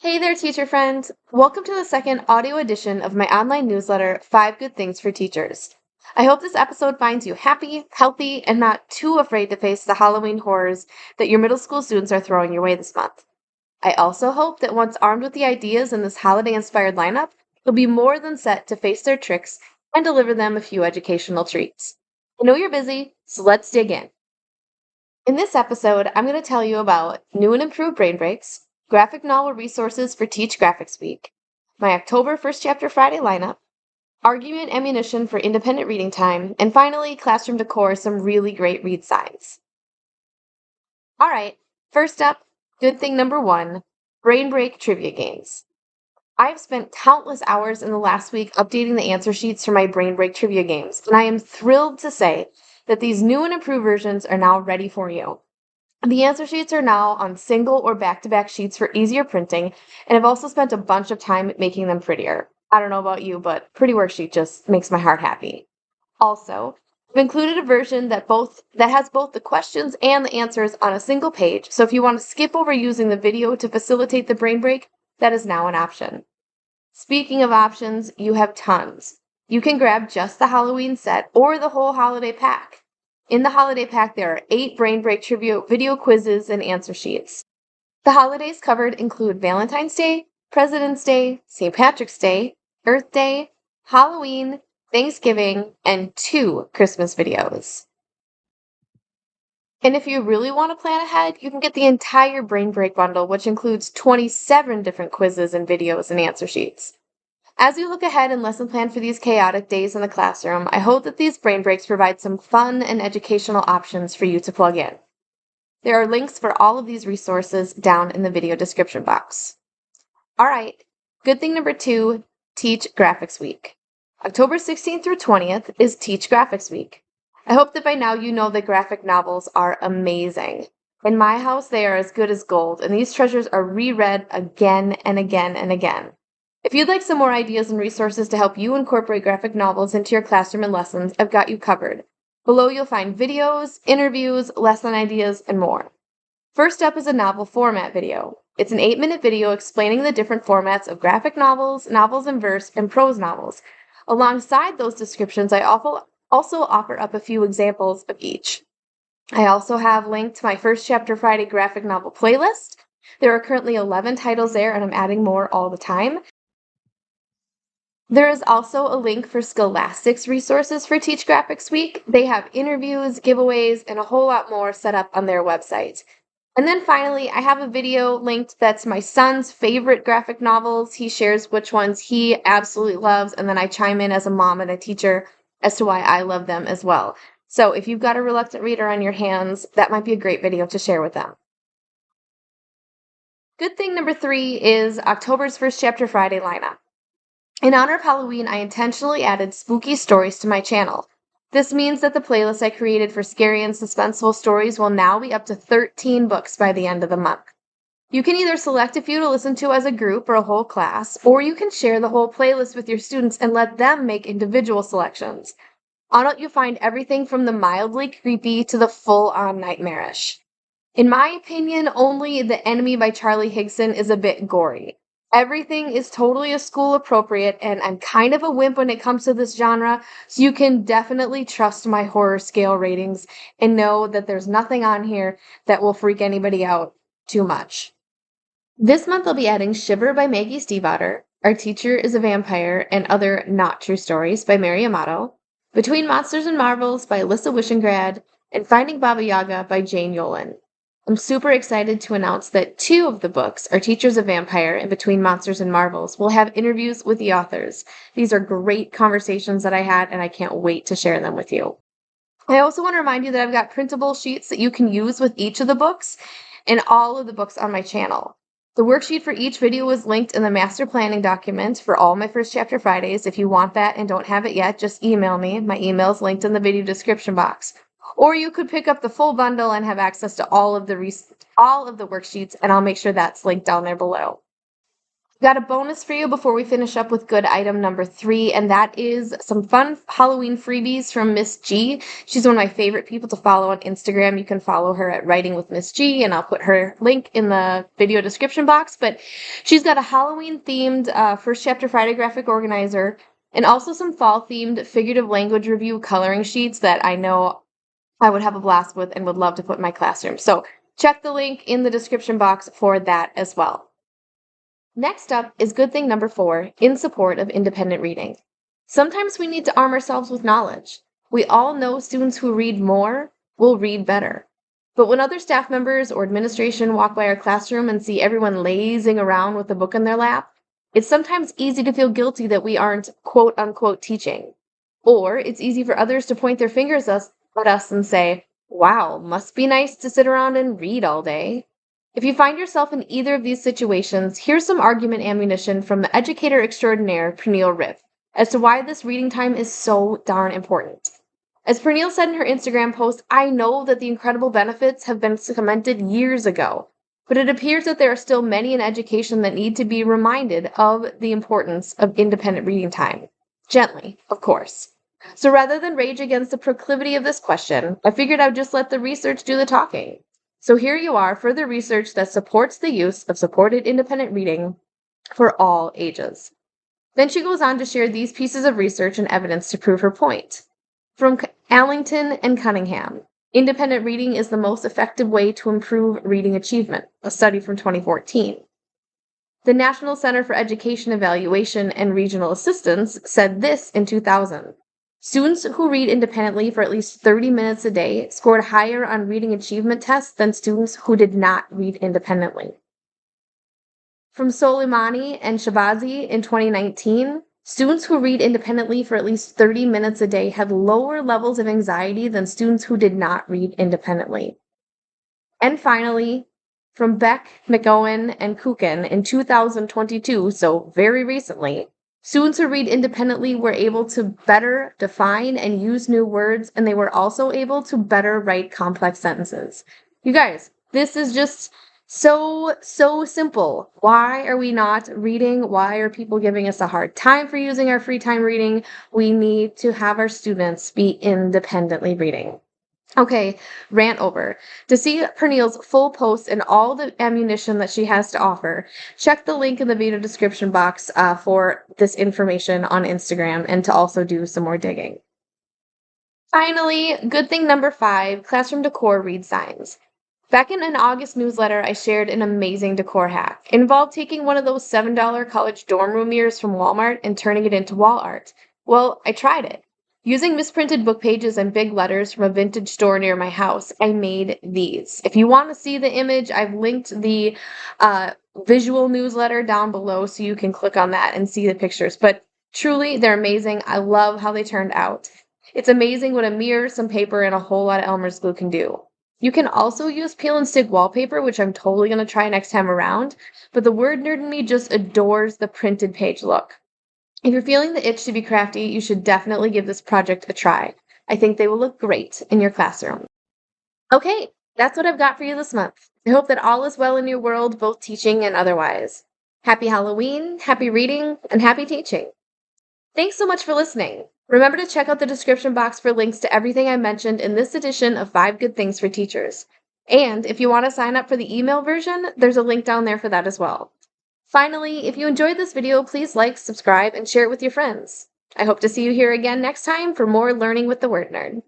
Hey there, teacher friends! Welcome to the second audio edition of my online newsletter, 5 Good Things for Teachers. I hope this episode finds you happy, healthy, and not too afraid to face the Halloween horrors that your middle school students are throwing your way this month. I also hope that once armed with the ideas in this holiday-inspired lineup, you'll be more than set to face their tricks and deliver them a few educational treats. I know you're busy, so let's dig in. In this episode, I'm going to tell you about new and improved brain breaks, graphic novel resources for Teach Graphix Week, my October first chapter Friday lineup, argument ammunition for independent reading time, and finally, classroom decor, some really great read signs. All right, first up, good thing number 1, brain break trivia games. I've spent countless hours in the last week updating the answer sheets for my brain break trivia games, and I am thrilled to say that these new and improved versions are now ready for you. The answer sheets are now on single or back-to-back sheets for easier printing, and I've also spent a bunch of time making them prettier. I don't know about you, but pretty worksheet just makes my heart happy. Also, I've included a version that has both the questions and the answers on a single page, so if you want to skip over using the video to facilitate the brain break, that is now an option. Speaking of options, you have tons. You can grab just the Halloween set or the whole holiday pack. In the holiday pack, there are 8 brain break trivia video quizzes and answer sheets. The holidays covered include Valentine's Day, President's Day, St. Patrick's Day, Earth Day, Halloween, Thanksgiving, and 2 Christmas videos. And if you really want to plan ahead, you can get the entire brain break bundle, which includes 27 different quizzes and videos and answer sheets. As you look ahead and lesson plan for these chaotic days in the classroom, I hope that these brain breaks provide some fun and educational options for you to plug in. There are links for all of these resources down in the video description box. All right, good thing number 2, Teach Graphix Week. October 16th through 20th is Teach Graphix Week. I hope that by now you know that graphic novels are amazing. In my house, they are as good as gold, and these treasures are reread again and again and again. If you'd like some more ideas and resources to help you incorporate graphic novels into your classroom and lessons, I've got you covered. Below you'll find videos, interviews, lesson ideas, and more. First up is a novel format video. It's an 8-minute video explaining the different formats of graphic novels, novels in verse, and prose novels. Alongside those descriptions, I also offer up a few examples of each. I also have linked my first chapter Friday graphic novel playlist. There are currently 11 titles there, and I'm adding more all the time. There is also a link for Scholastic Resources for Teach Graphix Week. They have interviews, giveaways, and a whole lot more set up on their website. And then finally, I have a video linked that's my son's favorite graphic novels. He shares which ones he absolutely loves, and then I chime in as a mom and a teacher as to why I love them as well. So if you've got a reluctant reader on your hands, that might be a great video to share with them. Good thing number 3 is October's first chapter Friday lineup. In honor of Halloween, I intentionally added spooky stories to my channel. This means that the playlist I created for scary and suspenseful stories will now be up to 13 books by the end of the month. You can either select a few to listen to as a group or a whole class, or you can share the whole playlist with your students and let them make individual selections. On it, you'll find everything from the mildly creepy to the full-on nightmarish. In my opinion, only The Enemy by Charlie Higson is a bit gory. Everything is totally a school appropriate, and I'm kind of a wimp when it comes to this genre, so you can definitely trust my horror scale ratings and know that there's nothing on here that will freak anybody out too much. This month I'll be adding Shiver by Maggie Stiefvater, Our Teacher is a Vampire, and Other Not True Stories by Mary Amato, Between Monsters and Marvels by Alyssa Wishengrad, and Finding Baba Yaga by Jane Yolen. I'm super excited to announce that 2 of the books, Our Teacher's a Vampire and Between Monsters and Marvels, will have interviews with the authors. These are great conversations that I had, and I can't wait to share them with you. I also want to remind you that I've got printable sheets that you can use with each of the books and all of the books on my channel. The worksheet for each video is linked in the master planning document for all my first chapter Fridays. If you want that and don't have it yet, just email me. My email is linked in the video description box. Or you could pick up the full bundle and have access to all of the worksheets, and I'll make sure that's linked down there below. Got a bonus for you before we finish up with good item number 3, and that is some fun Halloween freebies from Miss G. She's one of my favorite people to follow on Instagram. You can follow her at Writing with Miss G, and I'll put her link in the video description box. But she's got a Halloween-themed First Chapter Friday graphic organizer, and also some fall-themed figurative language review coloring sheets that I know I would have a blast with and would love to put in my classroom. So check the link in the description box for that as well. Next up is good thing number 4, in support of independent reading. Sometimes we need to arm ourselves with knowledge. We all know students who read more will read better. But when other staff members or administration walk by our classroom and see everyone lazing around with a book in their lap, it's sometimes easy to feel guilty that we aren't quote unquote teaching. Or it's easy for others to point their fingers at us and say, wow, must be nice to sit around and read all day. If you find yourself in either of these situations, here's some argument ammunition from the educator extraordinaire, Pernille Riff, as to why this reading time is so darn important. As Pernille said in her Instagram post, I know that the incredible benefits have been cemented years ago, but it appears that there are still many in education that need to be reminded of the importance of independent reading time. Gently, of course. So rather than rage against the proclivity of this question, I figured I'd just let the research do the talking. So here you are, further research that supports the use of supported independent reading for all ages. Then she goes on to share these pieces of research and evidence to prove her point. From Allington and Cunningham, independent reading is the most effective way to improve reading achievement, a study from 2014. The National Center for Education Evaluation and Regional Assistance said this in 2000. Students who read independently for at least 30 minutes a day scored higher on reading achievement tests than students who did not read independently. From Soleimani and Shabazi in 2019, students who read independently for at least 30 minutes a day had lower levels of anxiety than students who did not read independently. And finally, from Beck, McOwen, and Kukin in 2022, so very recently, students who read independently were able to better define and use new words, and they were also able to better write complex sentences. You guys, this is just so simple. Why are we not reading? Why are people giving us a hard time for using our free time reading? We need to have our students be independently reading. Okay, rant over. To see Pernille's full post and all the ammunition that she has to offer, check the link in the video description box for this information on Instagram and to also do some more digging. Finally, good thing number 5, classroom decor read signs. Back in an August newsletter, I shared an amazing decor hack. It involved taking one of those $7 college dorm room mirrors from Walmart and turning it into wall art. Well, I tried it. Using misprinted book pages and big letters from a vintage store near my house, I made these. If you want to see the image, I've linked the visual newsletter down below so you can click on that and see the pictures. But truly, they're amazing. I love how they turned out. It's amazing what a mirror, some paper, and a whole lot of Elmer's glue can do. You can also use peel and stick wallpaper, which I'm totally going to try next time around, but the word nerd in me just adores the printed page look. If you're feeling the itch to be crafty, you should definitely give this project a try. I think they will look great in your classroom. Okay, that's what I've got for you this month. I hope that all is well in your world, both teaching and otherwise. Happy Halloween, happy reading, and happy teaching. Thanks so much for listening. Remember to check out the description box for links to everything I mentioned in this edition of 5 Good Things for Teachers. And if you want to sign up for the email version, there's a link down there for that as well. Finally, if you enjoyed this video, please like, subscribe, and share it with your friends. I hope to see you here again next time for more Learning with the Word Nerd.